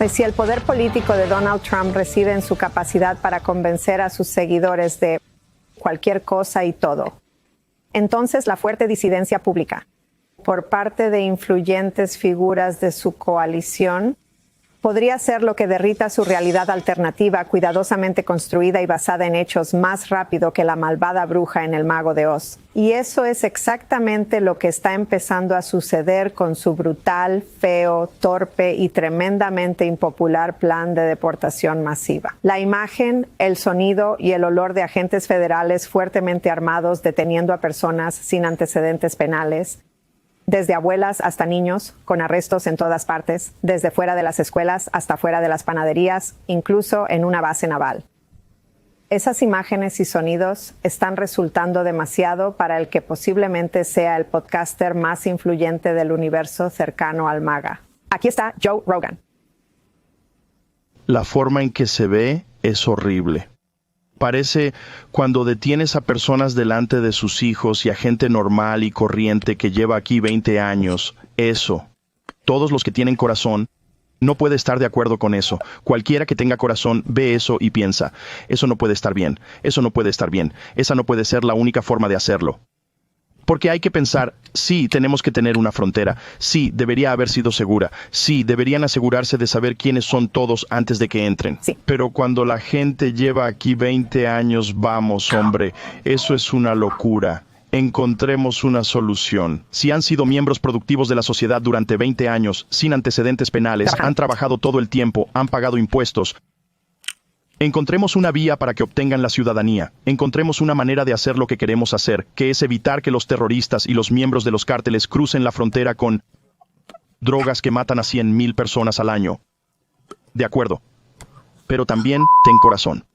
Si el poder político de Donald Trump reside en su capacidad para convencer a sus seguidores de cualquier cosa y todo, entonces la fuerte disidencia pública por parte de influyentes figuras de su coalición podría ser lo que derrita su realidad alternativa, cuidadosamente construida y basada en hechos, más rápido que la malvada bruja en El Mago de Oz. Y eso es exactamente lo que está empezando a suceder con su brutal, feo, torpe y tremendamente impopular plan de deportación masiva. La imagen, el sonido y el olor de agentes federales fuertemente armados deteniendo a personas sin antecedentes penales, desde abuelas hasta niños, con arrestos en todas partes, desde fuera de las escuelas hasta fuera de las panaderías, incluso en una base naval. Esas imágenes y sonidos están resultando demasiado para el que posiblemente sea el podcaster más influyente del universo cercano al MAGA. Aquí está Joe Rogan. La forma en que se ve es horrible. Parece cuando detienes a personas delante de sus hijos y a gente normal y corriente que lleva aquí 20 años. Eso. Todos los que tienen corazón no puede estar de acuerdo con eso. Cualquiera que tenga corazón ve eso y piensa, eso no puede estar bien, eso no puede estar bien, esa no puede ser la única forma de hacerlo. Porque hay que pensar, sí, tenemos que tener una frontera, sí, debería haber sido segura, sí, deberían asegurarse de saber quiénes son todos antes de que entren. Sí. Pero cuando la gente lleva aquí 20 años, vamos, hombre, eso es una locura. Encontremos una solución. Si han sido miembros productivos de la sociedad durante 20 años, sin antecedentes penales, han trabajado todo el tiempo, han pagado impuestos, encontremos una vía para que obtengan la ciudadanía. Encontremos una manera de hacer lo que queremos hacer, que es evitar que los terroristas y los miembros de los cárteles crucen la frontera con drogas que matan a 100,000 personas al año. De acuerdo. Pero también ten corazón.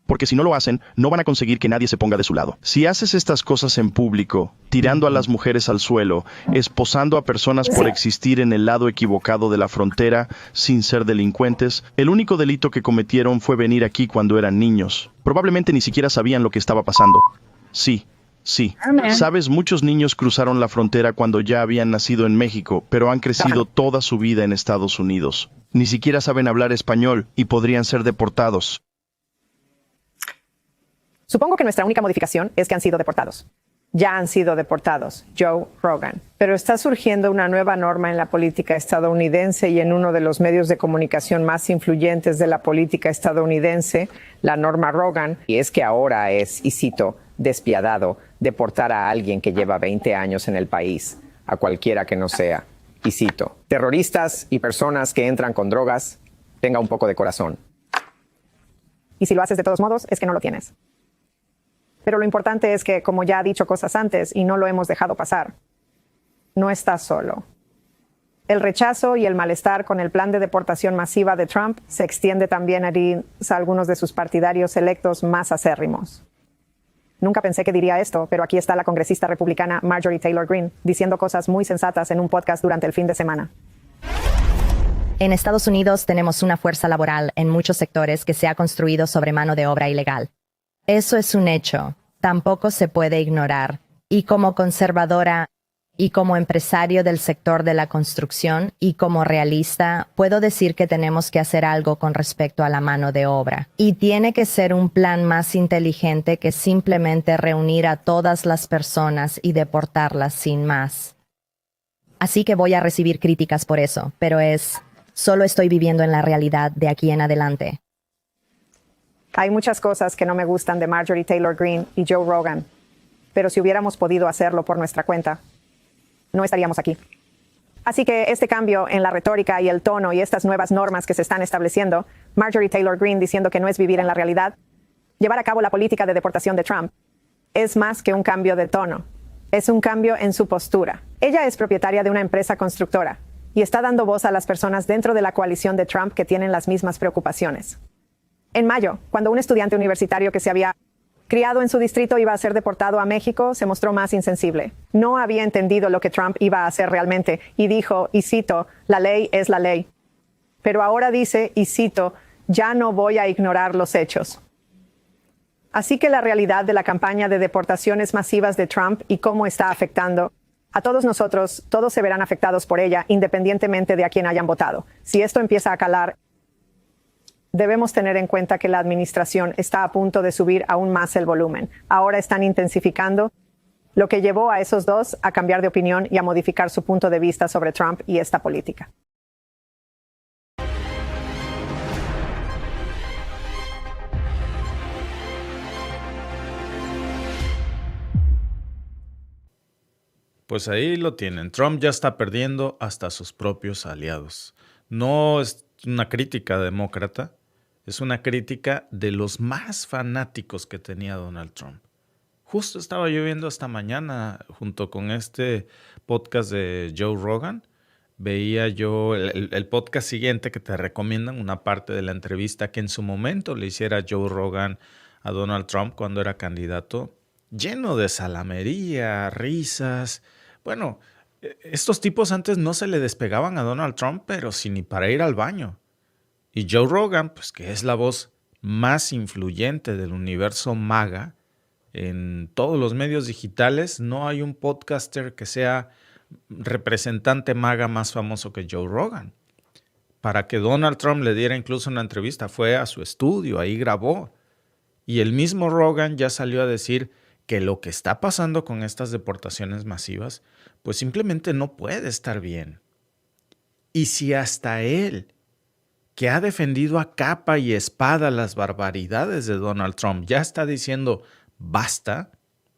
Porque si no lo hacen, no van a conseguir que nadie se ponga de su lado. Si haces estas cosas en público, tirando a las mujeres al suelo, esposando a personas por existir en el lado equivocado de la frontera, sin ser delincuentes, el único delito que cometieron fue venir aquí cuando eran niños. Probablemente ni siquiera sabían lo que estaba pasando. Sí. Sabes, muchos niños cruzaron la frontera cuando ya habían nacido en México, pero han crecido toda su vida en Estados Unidos. Ni siquiera saben hablar español y podrían ser deportados. Supongo que nuestra única modificación es que han sido deportados. Ya han sido deportados, Joe Rogan. Pero está surgiendo una nueva norma en la política estadounidense y en uno de los medios de comunicación más influyentes de la política estadounidense, la norma Rogan, y es que ahora es, y cito, despiadado deportar a alguien que lleva 20 años en el país, a cualquiera que no sea, y cito, terroristas y personas que entran con drogas, tenga un poco de corazón. Y si lo haces de todos modos, es que no lo tienes. Pero lo importante es que, como ya ha dicho cosas antes y no lo hemos dejado pasar, no estás solo. El rechazo y el malestar con el plan de deportación masiva de Trump se extiende también a algunos de sus partidarios electos más acérrimos. Nunca pensé que diría esto, pero aquí está la congresista republicana Marjorie Taylor Greene diciendo cosas muy sensatas en un podcast durante el fin de semana. En Estados Unidos tenemos una fuerza laboral en muchos sectores que se ha construido sobre mano de obra ilegal. Eso es un hecho, tampoco se puede ignorar. Y como conservadora, y como empresario del sector de la construcción, y como realista, puedo decir que tenemos que hacer algo con respecto a la mano de obra. Y tiene que ser un plan más inteligente que simplemente reunir a todas las personas y deportarlas sin más. Así que voy a recibir críticas por eso, pero solo estoy viviendo en la realidad de aquí en adelante. Hay muchas cosas que no me gustan de Marjorie Taylor Greene y Joe Rogan, pero si hubiéramos podido hacerlo por nuestra cuenta, no estaríamos aquí. Así que este cambio en la retórica y el tono y estas nuevas normas que se están estableciendo, Marjorie Taylor Greene diciendo que no es vivir en la realidad, llevar a cabo la política de deportación de Trump, es más que un cambio de tono, es un cambio en su postura. Ella es propietaria de una empresa constructora y está dando voz a las personas dentro de la coalición de Trump que tienen las mismas preocupaciones. En mayo, cuando un estudiante universitario que se había criado en su distrito iba a ser deportado a México, se mostró más insensible. No había entendido lo que Trump iba a hacer realmente y dijo, y cito, la ley es la ley. Pero ahora dice, y cito, ya no voy a ignorar los hechos. Así que la realidad de la campaña de deportaciones masivas de Trump y cómo está afectando a todos nosotros, todos se verán afectados por ella, independientemente de a quién hayan votado. Si esto empieza a calar Debemos tener en cuenta que la administración está a punto de subir aún más el volumen. Ahora están intensificando, lo que llevó a esos dos a cambiar de opinión y a modificar su punto de vista sobre Trump y esta política. Pues ahí lo tienen. Trump ya está perdiendo hasta sus propios aliados. No es una crítica demócrata, es una crítica de los más fanáticos que tenía Donald Trump. Justo estaba yo viendo esta mañana, junto con este podcast de Joe Rogan, veía yo el podcast siguiente que te recomiendan, una parte de la entrevista que en su momento le hiciera Joe Rogan a Donald Trump cuando era candidato, lleno de salamería, risas. Bueno, estos tipos antes no se le despegaban a Donald Trump, pero si ni para ir al baño. Y Joe Rogan, pues que es la voz más influyente del universo MAGA, en todos los medios digitales, no hay un podcaster que sea representante MAGA más famoso que Joe Rogan. Para que Donald Trump le diera incluso una entrevista, fue a su estudio, ahí grabó. Y el mismo Rogan ya salió a decir que lo que está pasando con estas deportaciones masivas, pues simplemente no puede estar bien. Y si hasta él, que ha defendido a capa y espada las barbaridades de Donald Trump, ya está diciendo basta,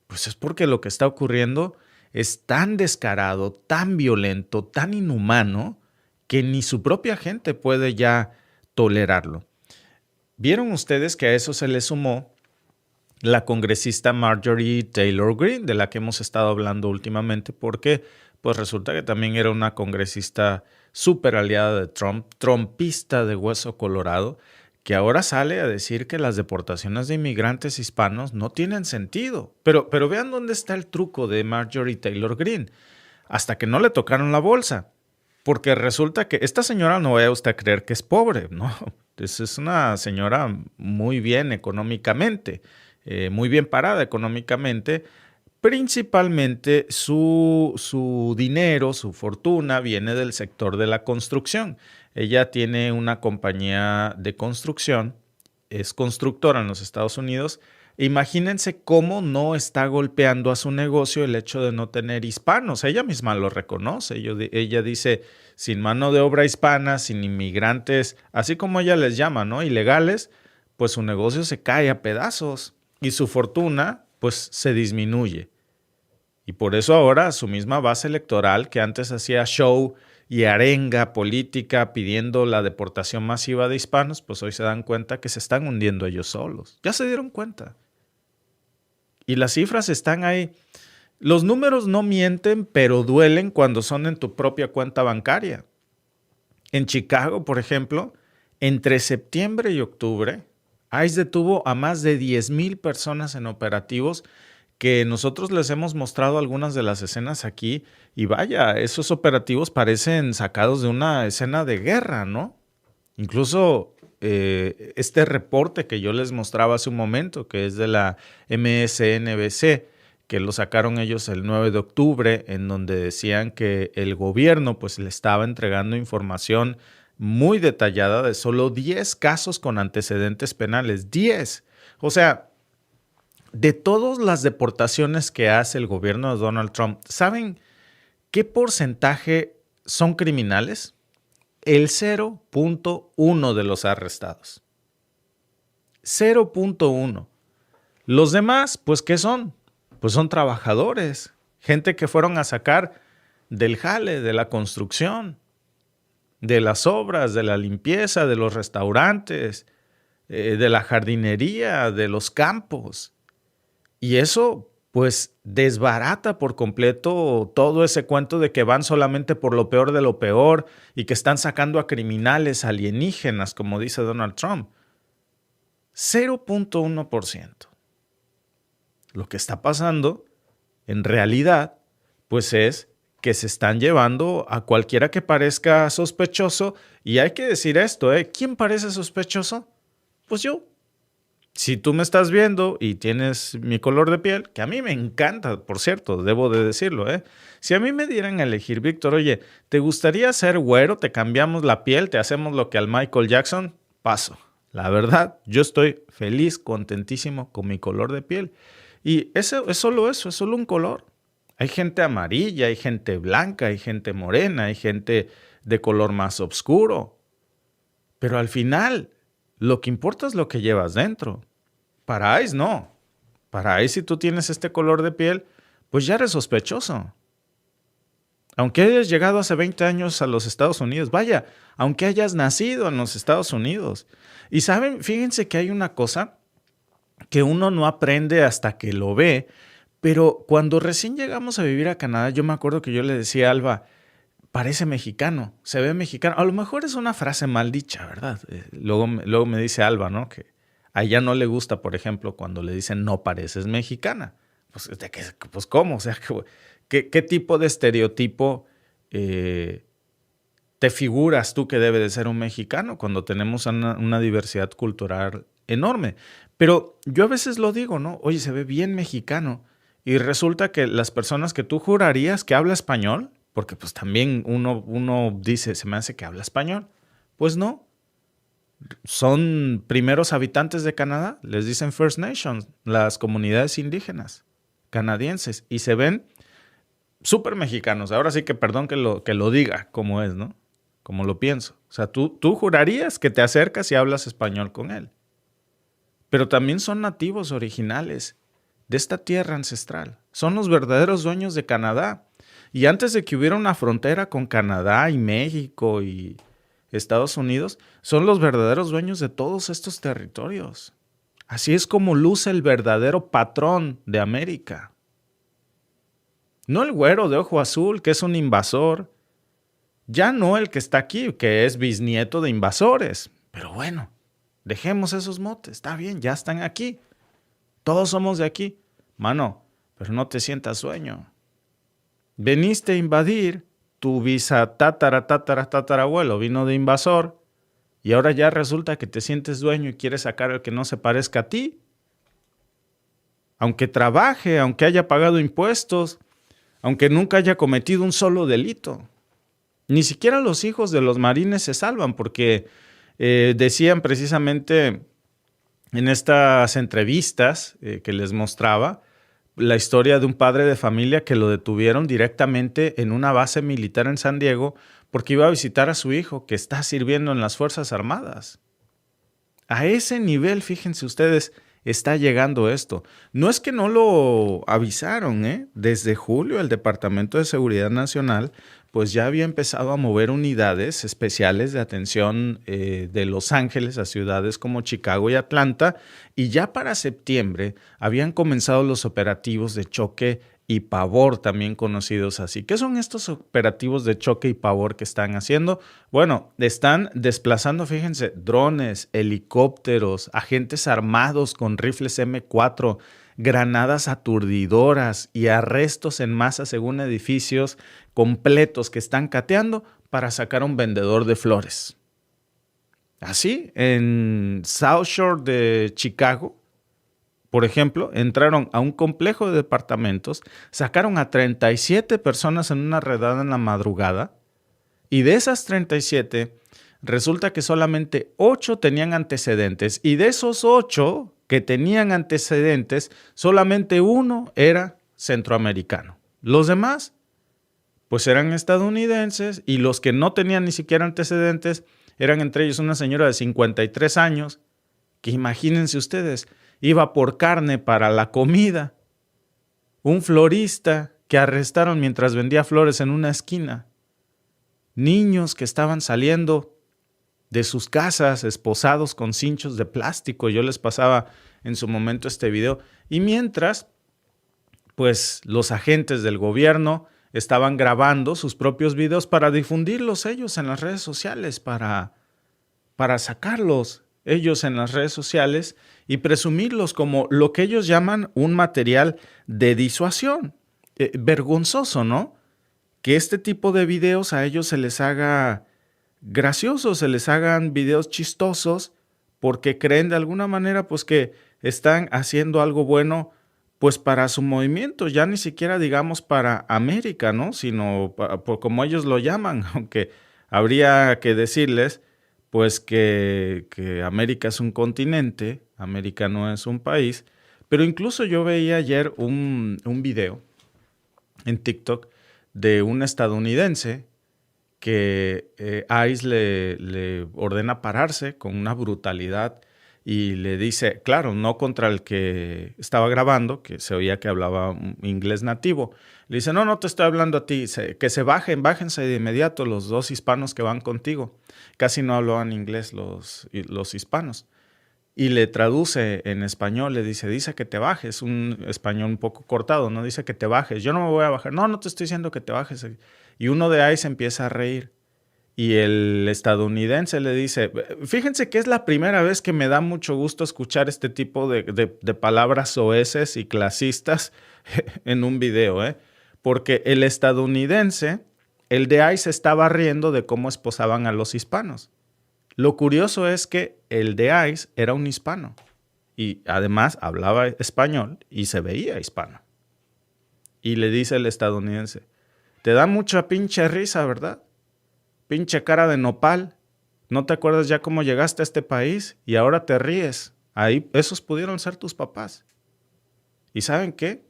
pues es porque lo que está ocurriendo es tan descarado, tan violento, tan inhumano, que ni su propia gente puede ya tolerarlo. ¿Vieron ustedes que a eso se le sumó la congresista Marjorie Taylor Greene, de la que hemos estado hablando últimamente, porque pues resulta que también era una congresista súper aliada de Trump, trumpista de hueso colorado, que ahora sale a decir que las deportaciones de inmigrantes hispanos no tienen sentido? Pero vean dónde está el truco de Marjorie Taylor Greene. Hasta que no le tocaron la bolsa. Porque resulta que esta señora, no vaya usted a creer que es pobre, ¿no? Es una señora muy bien económicamente, muy bien parada económicamente. Principalmente su dinero, su fortuna viene del sector de la construcción. Ella tiene una compañía de construcción, es constructora en los Estados Unidos. Imagínense cómo no está golpeando a su negocio el hecho de no tener hispanos. Ella misma lo reconoce. Ella dice, sin mano de obra hispana, sin inmigrantes, así como ella les llama, ¿no? Ilegales, pues su negocio se cae a pedazos y su fortuna, pues se disminuye. Y por eso ahora su misma base electoral, que antes hacía show y arenga política pidiendo la deportación masiva de hispanos, pues hoy se dan cuenta que se están hundiendo ellos solos. Ya se dieron cuenta. Y las cifras están ahí. Los números no mienten, pero duelen cuando son en tu propia cuenta bancaria. En Chicago, por ejemplo, entre septiembre y octubre, ICE detuvo a más de 10,000 personas en operativos que nosotros les hemos mostrado algunas de las escenas aquí. Y vaya, esos operativos parecen sacados de una escena de guerra, ¿no? Incluso este reporte que yo les mostraba hace un momento, que es de la MSNBC, que lo sacaron ellos el 9 de octubre, en donde decían que el gobierno pues le estaba entregando información muy detallada de solo 10 casos con antecedentes penales. 10. O sea, de todas las deportaciones que hace el gobierno de Donald Trump, ¿saben qué porcentaje son criminales? El 0.1 de los arrestados. 0.1. Los demás, pues, ¿qué son? Pues son trabajadores, gente que fueron a sacar del jale, de la construcción, de las obras, de la limpieza, de los restaurantes, de la jardinería, de los campos. Y eso, pues, desbarata por completo todo ese cuento de que van solamente por lo peor de lo peor y que están sacando a criminales alienígenas, como dice Donald Trump. 0.1%. Lo que está pasando, en realidad, pues es que se están llevando a cualquiera que parezca sospechoso. Y hay que decir esto, ¿quién parece sospechoso? Pues yo. Si tú me estás viendo y tienes mi color de piel, que a mí me encanta, por cierto, debo de decirlo, Si a mí me dieran a elegir, Víctor, oye, ¿te gustaría ser güero? ¿Te cambiamos la piel? ¿Te hacemos lo que al Michael Jackson? Paso. La verdad, yo estoy feliz, contentísimo con mi color de piel. Y eso es solo eso, es solo un color. Hay gente amarilla, hay gente blanca, hay gente morena, hay gente de color más oscuro. Pero al final, lo que importa es lo que llevas dentro. Para Ice no. Para Ice, si tú tienes este color de piel, pues ya eres sospechoso. Aunque hayas llegado hace 20 años a los Estados Unidos, vaya, aunque hayas nacido en los Estados Unidos. Y saben, fíjense que hay una cosa que uno no aprende hasta que lo ve, pero cuando recién llegamos a vivir a Canadá, yo me acuerdo que yo le decía a Alba, parece mexicano, se ve mexicano. A lo mejor es una frase mal dicha, ¿verdad? Luego me dice Alba, ¿no? Que a ella no le gusta, por ejemplo, cuando le dicen no pareces mexicana. Pues ¿cómo? O sea, ¿qué tipo de estereotipo te figuras tú que debe de ser un mexicano cuando tenemos una diversidad cultural enorme? Pero yo a veces lo digo, ¿no? Oye, se ve bien mexicano. Y resulta que las personas que tú jurarías que habla español, porque pues también uno dice, se me hace que habla español. Pues no. Son primeros habitantes de Canadá, les dicen First Nations, las comunidades indígenas canadienses, y se ven súper mexicanos. Ahora sí que perdón que lo diga como es, ¿no? Como lo pienso. O sea, tú jurarías que te acercas y hablas español con él. Pero también son nativos originales de esta tierra ancestral. Son los verdaderos dueños de Canadá. Y antes de que hubiera una frontera con Canadá y México y Estados Unidos, son los verdaderos dueños de todos estos territorios. Así es como luce el verdadero patrón de América. No el güero de ojo azul, que es un invasor. Ya no el que está aquí, que es bisnieto de invasores. Pero bueno, dejemos esos motes. Está bien, ya están aquí. Todos somos de aquí. Mano, pero no te sientas dueño. Veniste a invadir, tu tatarabuelo vino de invasor y ahora ya resulta que te sientes dueño y quieres sacar al que no se parezca a ti. Aunque trabaje, aunque haya pagado impuestos, aunque nunca haya cometido un solo delito. Ni siquiera los hijos de los marines se salvan porque decían precisamente en estas entrevistas que les mostraba la historia de un padre de familia que lo detuvieron directamente en una base militar en San Diego porque iba a visitar a su hijo que está sirviendo en las Fuerzas Armadas. A ese nivel, fíjense ustedes, está llegando esto. No es que no lo avisaron, ¿eh? Desde julio el Departamento de Seguridad Nacional pues ya había empezado a mover unidades especiales de atención de Los Ángeles a ciudades como Chicago y Atlanta, y ya para septiembre habían comenzado los operativos de choque y pavor, también conocidos así. ¿Qué son estos operativos de choque y pavor que están haciendo? Bueno, están desplazando, fíjense, drones, helicópteros, agentes armados con rifles M4, granadas aturdidoras y arrestos en masa según edificios completos que están cateando para sacar a un vendedor de flores. Así, en South Shore de Chicago, por ejemplo, entraron a un complejo de departamentos, sacaron a 37 personas en una redada en la madrugada, y de esas 37, resulta que solamente 8 tenían antecedentes, y de esos 8 que tenían antecedentes, solamente uno era centroamericano. Los demás, pues eran estadounidenses, y los que no tenían ni siquiera antecedentes, eran entre ellos una señora de 53 años, que imagínense ustedes, iba por carne para la comida. Un florista que arrestaron mientras vendía flores en una esquina. Niños que estaban saliendo de sus casas esposados con cinchos de plástico. Yo les pasaba en su momento este video. Y mientras, pues los agentes del gobierno estaban grabando sus propios videos para difundirlos ellos en las redes sociales, para sacarlos ellos en las redes sociales y presumirlos como lo que ellos llaman un material de disuasión. Vergonzoso, ¿no? Que este tipo de videos a ellos se les haga graciosos, se les hagan videos chistosos, porque creen de alguna manera pues que están haciendo algo bueno pues para su movimiento, ya ni siquiera digamos para América, ¿no? Sino por como ellos lo llaman, aunque habría que decirles pues que América es un continente, América no es un país. Pero incluso yo veía ayer un video en TikTok de un estadounidense que ICE le ordena pararse con una brutalidad y le dice, claro, no contra el que estaba grabando, que se oía que hablaba un inglés nativo. Le dice, no te estoy hablando a ti, que se bájense de inmediato los dos hispanos que van contigo. Casi no hablaban inglés los hispanos. Y le traduce en español, le dice que te bajes, un español un poco cortado, ¿no? Dice que te bajes, yo no me voy a bajar, no te estoy diciendo que te bajes. Y uno de ahí se empieza a reír. Y el estadounidense le dice, fíjense que es la primera vez que me da mucho gusto escuchar este tipo de palabras soeces y clasistas en un video, porque el estadounidense, el de ahí se estaba riendo de cómo esposaban a los hispanos. Lo curioso es que el de ICE era un hispano y además hablaba español y se veía hispano. Y le dice el estadounidense, te da mucha pinche risa, ¿verdad? Pinche cara de nopal. ¿No te acuerdas ya cómo llegaste a este país y ahora te ríes? Ahí, esos pudieron ser tus papás. ¿Y saben qué?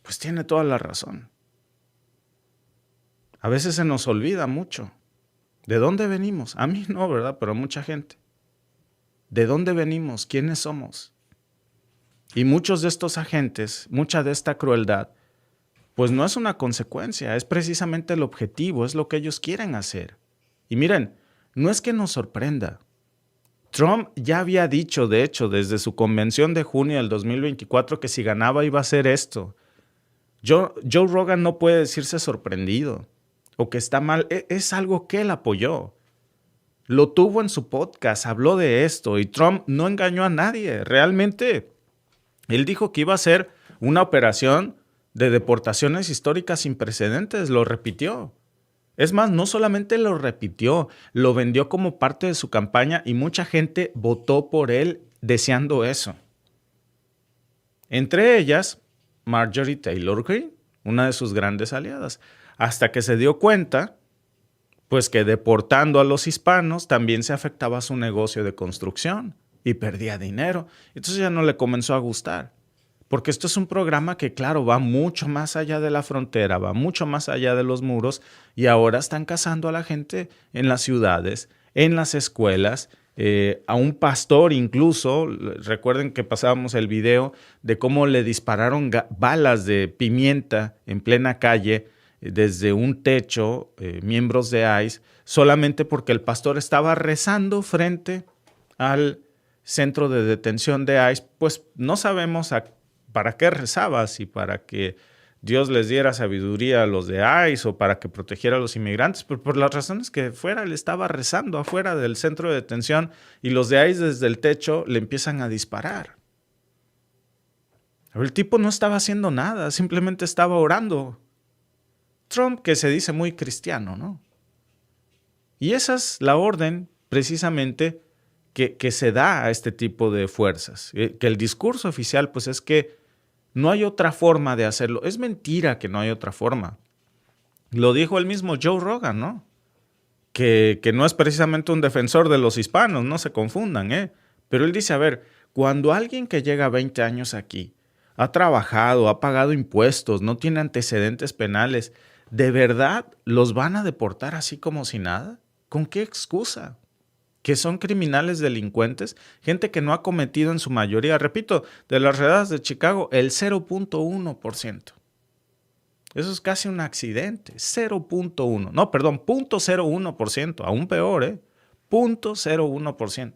Pues tiene toda la razón. A veces se nos olvida mucho. ¿De dónde venimos? A mí no, ¿verdad? Pero a mucha gente. ¿De dónde venimos? ¿Quiénes somos? Y muchos de estos agentes, mucha de esta crueldad, pues no es una consecuencia, es precisamente el objetivo, es lo que ellos quieren hacer. Y miren, no es que nos sorprenda. Trump ya había dicho, de hecho, desde su convención de junio del 2024, que si ganaba iba a hacer esto. Joe Rogan no puede decirse sorprendido o que está mal, es algo que él apoyó. Lo tuvo en su podcast, habló de esto y Trump no engañó a nadie. Realmente, él dijo que iba a ser una operación de deportaciones históricas sin precedentes, lo repitió. Es más, no solamente lo repitió, lo vendió como parte de su campaña y mucha gente votó por él deseando eso. Entre ellas, Marjorie Taylor Greene, una de sus grandes aliadas, hasta que se dio cuenta, pues que deportando a los hispanos también se afectaba su negocio de construcción y perdía dinero. Entonces ya no le comenzó a gustar, porque esto es un programa que, claro, va mucho más allá de la frontera, va mucho más allá de los muros y ahora están cazando a la gente en las ciudades, en las escuelas, a un pastor incluso. Recuerden que pasábamos el video de cómo le dispararon balas de pimienta en plena calle desde un techo, miembros de ICE, solamente porque el pastor estaba rezando frente al centro de detención de ICE. Pues no sabemos para qué rezaba, si para que Dios les diera sabiduría a los de ICE o para que protegiera a los inmigrantes, pero por las razones que fuera, él estaba rezando afuera del centro de detención y los de ICE desde el techo le empiezan a disparar. Pero el tipo no estaba haciendo nada, simplemente estaba orando. Trump, que se dice muy cristiano, ¿no? Y esa es la orden precisamente que se da a este tipo de fuerzas. Que el discurso oficial pues es que no hay otra forma de hacerlo. Es mentira que no hay otra forma. Lo dijo el mismo Joe Rogan, ¿no? Que no es precisamente un defensor de los hispanos, no se confundan, ¿eh? Pero él dice, a ver, cuando alguien que llega 20 años aquí ha trabajado, ha pagado impuestos, no tiene antecedentes penales, ¿de verdad los van a deportar así como si nada? ¿Con qué excusa? ¿Que son criminales delincuentes? Gente que no ha cometido en su mayoría, repito, de las redadas de Chicago, el 0.1%. Eso es casi un accidente, 0.1. No, perdón, 0.01%, aún peor, 0.01%.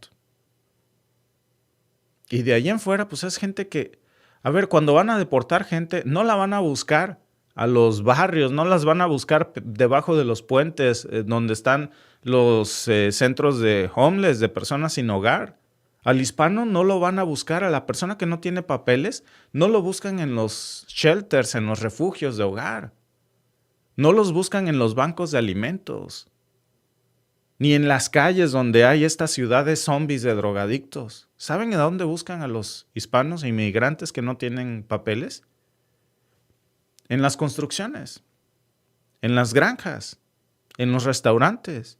Y de ahí en fuera, pues es gente que, a ver, cuando van a deportar gente, no la van a buscar a los barrios, no las van a buscar debajo de los puentes donde están los centros de homeless, de personas sin hogar. Al hispano no lo van a buscar, a la persona que no tiene papeles, no lo buscan en los shelters, en los refugios de hogar. No los buscan en los bancos de alimentos, ni en las calles donde hay estas ciudades zombies de drogadictos. ¿Saben a dónde buscan a los hispanos e inmigrantes que no tienen papeles? En las construcciones, en las granjas, en los restaurantes.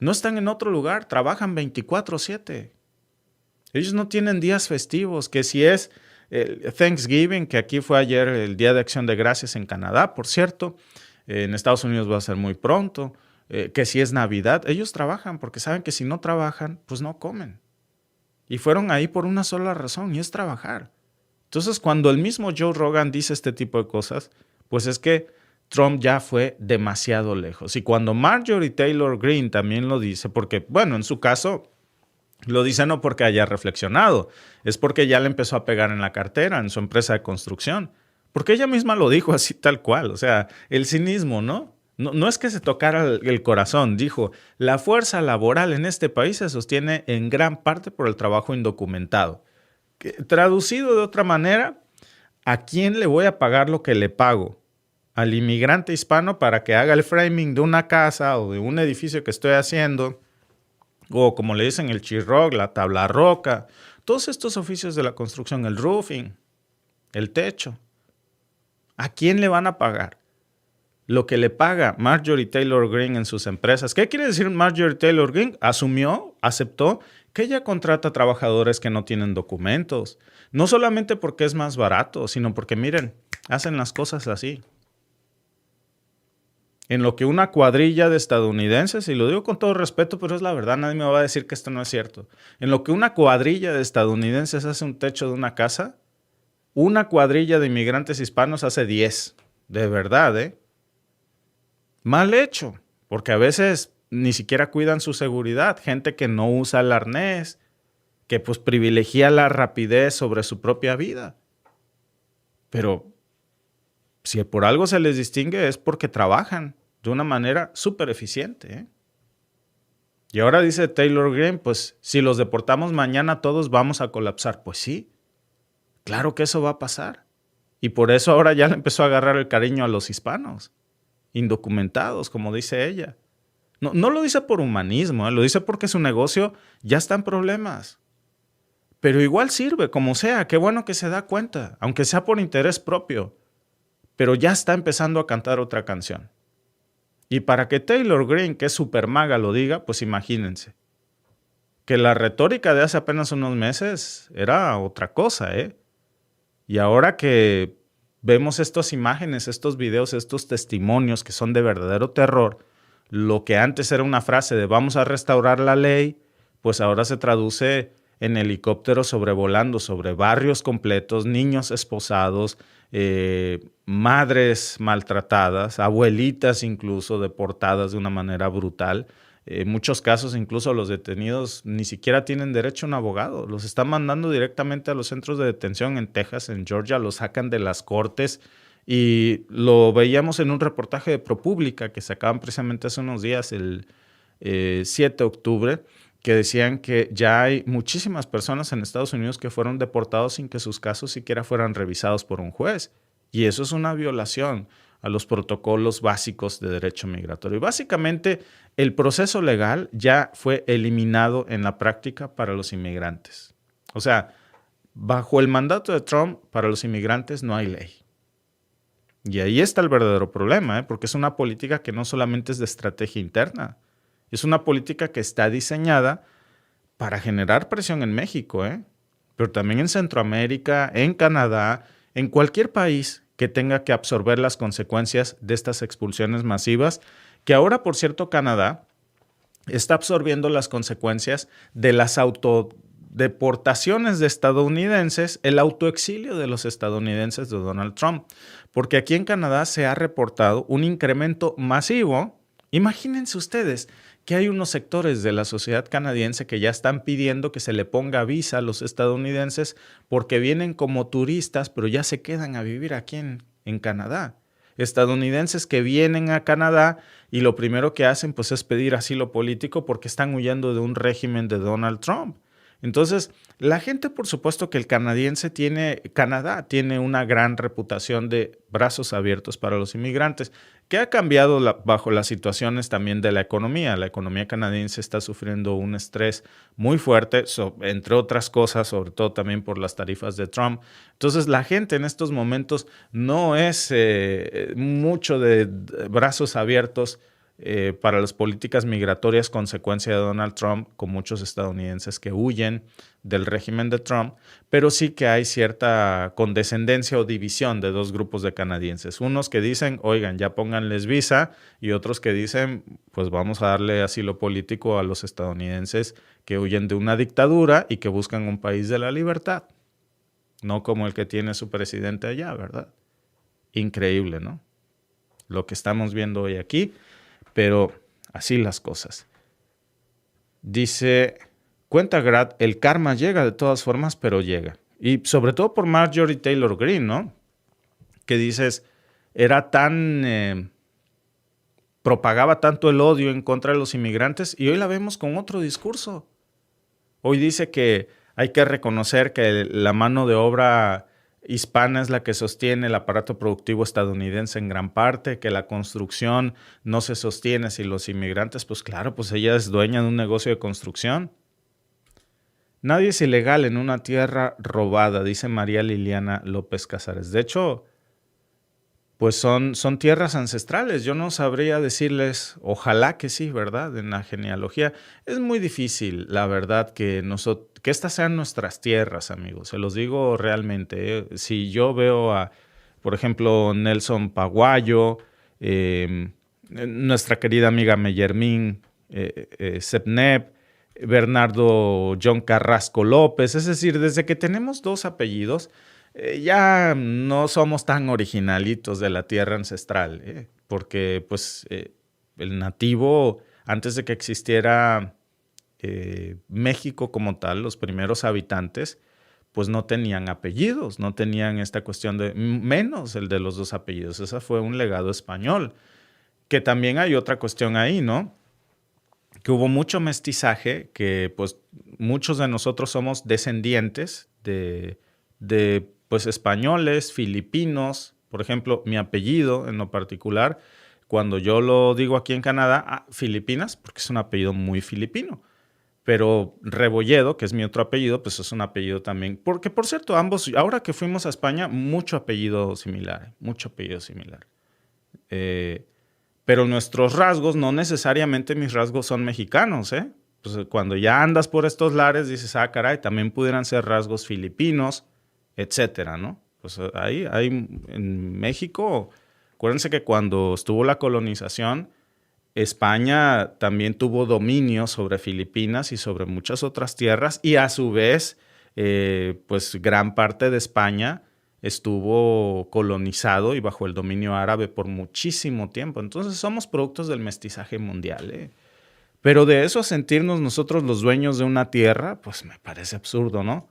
No están en otro lugar, trabajan 24/7. Ellos no tienen días festivos, que si es Thanksgiving, que aquí fue ayer el Día de Acción de Gracias en Canadá, por cierto, en Estados Unidos va a ser muy pronto, que si es Navidad, ellos trabajan porque saben que si no trabajan, pues no comen. Y fueron ahí por una sola razón, y es trabajar. Entonces, cuando el mismo Joe Rogan dice este tipo de cosas, pues es que Trump ya fue demasiado lejos. Y cuando Marjorie Taylor Greene también lo dice, porque, bueno, en su caso, lo dice no porque haya reflexionado, es porque ya le empezó a pegar en la cartera, en su empresa de construcción. Porque ella misma lo dijo así tal cual. O sea, el cinismo, ¿no? No es que se tocara el corazón. Dijo, la fuerza laboral en este país se sostiene en gran parte por el trabajo indocumentado. Traducido de otra manera, ¿a quién le voy a pagar lo que le pago? ¿Al inmigrante hispano para que haga el framing de una casa o de un edificio que estoy haciendo? O como le dicen el chirroc, la tabla roca, todos estos oficios de la construcción, el roofing, el techo. ¿A quién le van a pagar? Lo que le paga Marjorie Taylor Greene en sus empresas. ¿Qué quiere decir Marjorie Taylor Greene? Asumió, aceptó que ella contrata trabajadores que no tienen documentos. No solamente porque es más barato, sino porque, miren, hacen las cosas así. En lo que una cuadrilla de estadounidenses, y lo digo con todo respeto, pero es la verdad, nadie me va a decir que esto no es cierto. En lo que una cuadrilla de estadounidenses hace un techo de una casa, una cuadrilla de inmigrantes hispanos hace 10. De verdad, ¿eh? Mal hecho, porque a veces ni siquiera cuidan su seguridad. Gente que no usa el arnés, que pues privilegia la rapidez sobre su propia vida. Pero si por algo se les distingue es porque trabajan de una manera súper eficiente, ¿eh? Y ahora dice Taylor Greene, pues si los deportamos mañana todos vamos a colapsar. Pues sí, claro que eso va a pasar. Y por eso ahora ya le empezó a agarrar el cariño a los hispanos, indocumentados, como dice ella. No lo dice por humanismo, lo dice porque su negocio ya está en problemas. Pero igual sirve, como sea, qué bueno que se da cuenta, aunque sea por interés propio. Pero ya está empezando a cantar otra canción. Y para que Taylor Greene, que es super maga, lo diga, pues imagínense. Que la retórica de hace apenas unos meses era otra cosa, ¿eh? Y ahora que vemos estas imágenes, estos videos, estos testimonios que son de verdadero terror, lo que antes era una frase de vamos a restaurar la ley, pues ahora se traduce en helicópteros sobrevolando sobre barrios completos, niños esposados, madres maltratadas, abuelitas incluso deportadas de una manera brutal. En muchos casos incluso los detenidos ni siquiera tienen derecho a un abogado. Los están mandando directamente a los centros de detención en Texas, en Georgia, los sacan de las cortes. Y lo veíamos en un reportaje de ProPublica que sacaban precisamente hace unos días, el 7 de octubre, que decían que ya hay muchísimas personas en Estados Unidos que fueron deportados sin que sus casos siquiera fueran revisados por un juez. Y eso es una violación a los protocolos básicos de derecho migratorio. Y básicamente el proceso legal ya fue eliminado en la práctica para los inmigrantes. O sea, bajo el mandato de Trump, para los inmigrantes no hay ley. Y ahí está el verdadero problema, porque es una política que no solamente es de estrategia interna, es una política que está diseñada para generar presión en México, pero también en Centroamérica, en Canadá, en cualquier país que tenga que absorber las consecuencias de estas expulsiones masivas, que ahora, por cierto, Canadá está absorbiendo las consecuencias de las autodeportaciones de estadounidenses, el autoexilio de los estadounidenses de Donald Trump, porque aquí en Canadá se ha reportado un incremento masivo. Imagínense ustedes que hay unos sectores de la sociedad canadiense que ya están pidiendo que se le ponga visa a los estadounidenses porque vienen como turistas, pero ya se quedan a vivir aquí en Canadá. Estadounidenses que vienen a Canadá y lo primero que hacen pues es pedir asilo político porque están huyendo de un régimen de Donald Trump. Entonces, la gente, por supuesto que Canadá tiene una gran reputación de brazos abiertos para los inmigrantes, que ha cambiado bajo las situaciones también de la economía. La economía canadiense está sufriendo un estrés muy fuerte, entre otras cosas, sobre todo también por las tarifas de Trump. Entonces, la gente en estos momentos no es mucho de brazos abiertos para las políticas migratorias consecuencia de Donald Trump, con muchos estadounidenses que huyen del régimen de Trump, pero sí que hay cierta condescendencia o división de dos grupos de canadienses. Unos que dicen, oigan, ya pónganles visa, y otros que dicen, pues vamos a darle asilo político a los estadounidenses que huyen de una dictadura y que buscan un país de la libertad, no como el que tiene su presidente allá, ¿verdad? Increíble, ¿no? Lo que estamos viendo hoy aquí, pero así las cosas. Dice, cuenta Grad, el karma llega de todas formas, pero llega. Y sobre todo por Marjorie Taylor Greene, ¿no? Que dices, era tan... propagaba tanto el odio en contra de los inmigrantes y hoy la vemos con otro discurso. Hoy dice que hay que reconocer que la mano de obra hispana es la que sostiene el aparato productivo estadounidense en gran parte, que la construcción no se sostiene sin los inmigrantes. Pues claro, pues ella es dueña de un negocio de construcción. Nadie es ilegal en una tierra robada, dice María Liliana López Casares. De hecho, pues son tierras ancestrales. Yo no sabría decirles, ojalá que sí, ¿verdad? En la genealogía. Es muy difícil, la verdad, que estas sean nuestras tierras, amigos. Se los digo realmente. Si yo veo a, por ejemplo, Nelson Paguayo, nuestra querida amiga Meyermín Sepnep, Bernardo John Carrasco López, es decir, desde que tenemos dos apellidos, ya no somos tan originalitos de la tierra ancestral, porque pues el nativo, antes de que existiera México como tal, los primeros habitantes, pues no tenían apellidos, no tenían esta cuestión de, menos el de los dos apellidos. Ese fue un legado español, que también hay otra cuestión ahí, ¿no? Que hubo mucho mestizaje, que pues muchos de nosotros somos descendientes de pues españoles, filipinos. Por ejemplo, mi apellido en lo particular, cuando yo lo digo aquí en Canadá, Filipinas, porque es un apellido muy filipino. Pero Rebolledo, que es mi otro apellido, pues es un apellido también. Porque, por cierto, ambos, ahora que fuimos a España, mucho apellido similar. Pero nuestros rasgos, no necesariamente mis rasgos son mexicanos, ¿eh? Pues cuando ya andas por estos lares, dices, caray, también pudieran ser rasgos filipinos, etcétera, ¿no? Pues ahí en México, acuérdense que cuando estuvo la colonización, España también tuvo dominio sobre Filipinas y sobre muchas otras tierras, y a su vez, pues gran parte de España estuvo colonizado y bajo el dominio árabe por muchísimo tiempo. Entonces somos productos del mestizaje mundial, ¿eh? Pero de eso a sentirnos nosotros los dueños de una tierra, pues me parece absurdo, ¿no?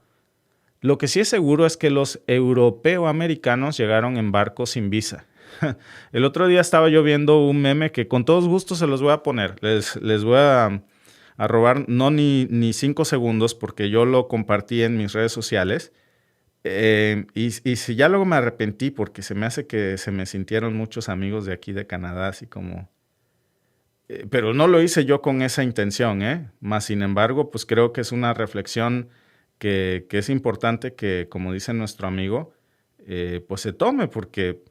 Lo que sí es seguro es que los europeoamericanos llegaron en barcos sin visa. El otro día estaba yo viendo un meme que con todos gustos se los voy a poner. Les voy a robar no ni 5 segundos porque yo lo compartí en mis redes sociales. Y si ya luego me arrepentí porque se me hace que se me sintieron muchos amigos de aquí de Canadá, así como... pero no lo hice yo con esa intención, ¿eh? Más sin embargo, pues creo que es una reflexión que es importante que, como dice nuestro amigo, pues se tome, porque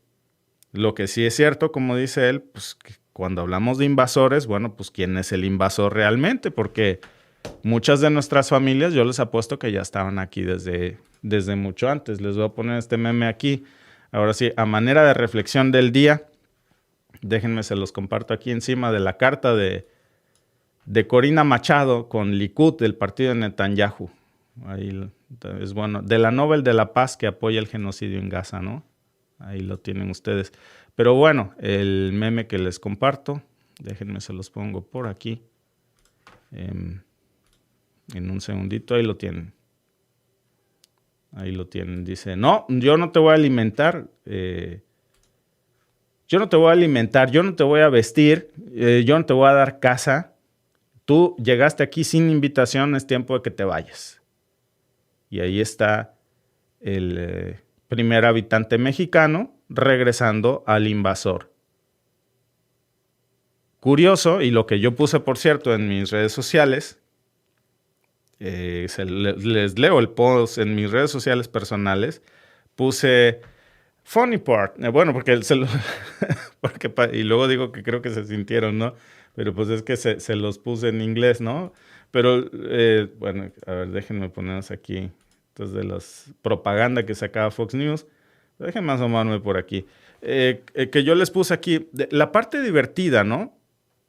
lo que sí es cierto, como dice él, pues que cuando hablamos de invasores, bueno, pues ¿quién es el invasor realmente? Porque muchas de nuestras familias, yo les apuesto que ya estaban aquí desde mucho antes. Les voy a poner este meme aquí. Ahora sí, a manera de reflexión del día, déjenme se los comparto aquí encima de la carta de Corina Machado con Likud, del partido de Netanyahu. Ahí es bueno, de la Nobel de la Paz que apoya el genocidio en Gaza, ¿no? Ahí lo tienen ustedes. Pero bueno, el meme que les comparto, déjenme se los pongo por aquí. En un segundito, ahí lo tienen. Ahí lo tienen. Dice, no, yo no te voy a alimentar. Yo no te voy a alimentar, yo no te voy a vestir, yo no te voy a dar casa. Tú llegaste aquí sin invitación, es tiempo de que te vayas. Y ahí está el primer habitante mexicano regresando al invasor. Curioso, y lo que yo puse, por cierto, en mis redes sociales, les leo el post en mis redes sociales personales, puse funny part, bueno, porque Y luego digo que creo que se sintieron, ¿no? Pero pues es que se los puse en inglés, ¿no? Pero, bueno, a ver, déjenme ponernos aquí. Entonces, de las propaganda que sacaba Fox News, déjenme asomarme por aquí. Que yo les puse aquí, la parte divertida, ¿no?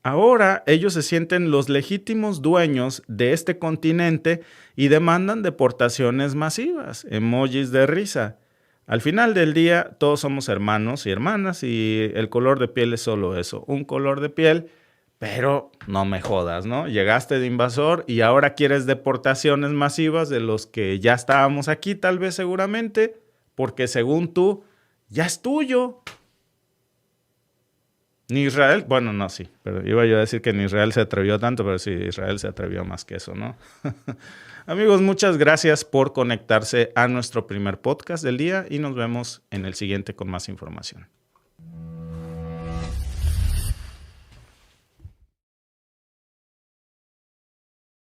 Ahora ellos se sienten los legítimos dueños de este continente y demandan deportaciones masivas, emojis de risa. Al final del día, todos somos hermanos y hermanas y el color de piel es solo eso, un color de piel, pero no me jodas, ¿no? Llegaste de invasor y ahora quieres deportaciones masivas de los que ya estábamos aquí, tal vez seguramente, porque según tú, ya es tuyo. Ni Israel, bueno, no, sí, pero iba yo a decir que ni Israel se atrevió tanto, pero sí, Israel se atrevió más que eso, ¿no? Amigos, muchas gracias por conectarse a nuestro primer podcast del día y nos vemos en el siguiente con más información.